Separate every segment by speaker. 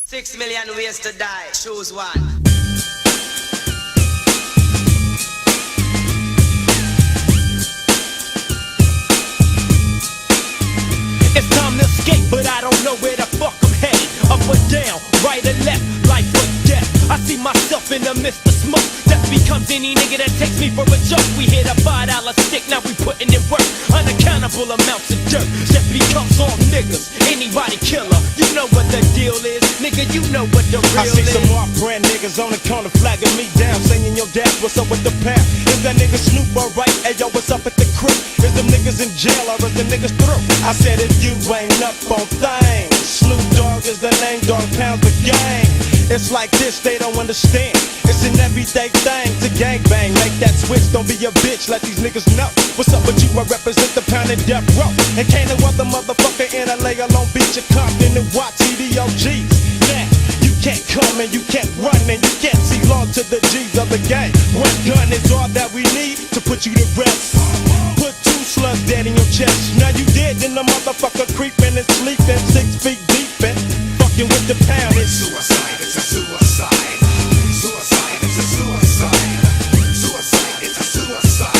Speaker 1: 6 million ways to die. Choose one.
Speaker 2: It's time to escape, but I don't know where the fuck I'm headed. Up or down, right or left, life or death. I see myself in the midst of smoke. Death becomes any nigga that takes me for a joke. We hit a $5 stick, now we putting in work. Unaccountable amounts of dirt. Death becomes all niggas, anybody killer. You know what the deal is, nigga, you know what the real
Speaker 3: I see
Speaker 2: is.
Speaker 3: some off-brand niggas on the corner flagging me down, saying, yo, dad, what's up with the pound? Is that nigga Snoop alright? Hey, yo, what's up at the crib? Is them niggas in jail or is the niggas through? I said, if you ain't up on things, Snoop Dogg is the name, Dog Pound's the gang. It's like this, they don't understand. It's an everyday thing to gangbang. Make that switch, don't be a bitch, let these niggas know. What's up with you? I represent the Pound and Death Row. And can't no other motherfucker in LA alone beat your Compton and watch EDOGs. Now, you can't come and you can't run and you can't see long to the G's of the game. One gun is all that we need to put you to rest. Put 2 slugs dead in your chest. Now you dead, then the motherfucker creeping and sleeping 6 feet deep and fucking with the Pound. It's
Speaker 4: suicide, it's a suicide. Suicide, it's a suicide. Suicide, it's a suicide.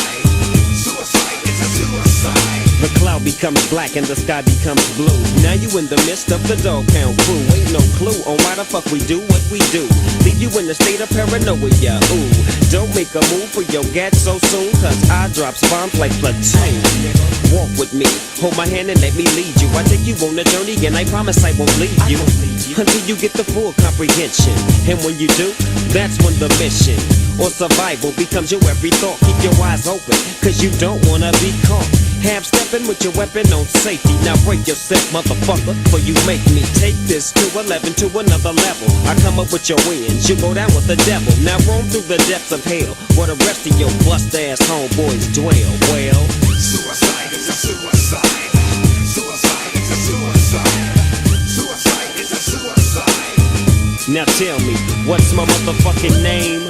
Speaker 4: Suicide, it's a suicide.
Speaker 5: The cloud becomes black and the sky becomes blue. Now you in the midst of the Dog Pound crew. Ain't no clue on why the fuck we do what we do. Leave you in a state of paranoia, ooh. Don't make a move for your gat so soon, cause I drop bombs like platoon. Walk with me, hold my hand and let me lead you. I take you on a journey and I promise I won't leave you until you get the full comprehension. And when you do, that's when the mission or survival becomes your every thought. Keep your eyes open, cause you don't wanna be caught. Half stepping with your weapon on safety. Now break yourself, motherfucker, for you make me take this to 11 to another level. I come up with your wins, you go down with the devil. Now roam through the depths of hell, where the rest of your bust-ass homeboys dwell. Well,
Speaker 4: suicide is a suicide. Suicide is a suicide. Suicide is a suicide.
Speaker 5: now tell me, what's my motherfucking name?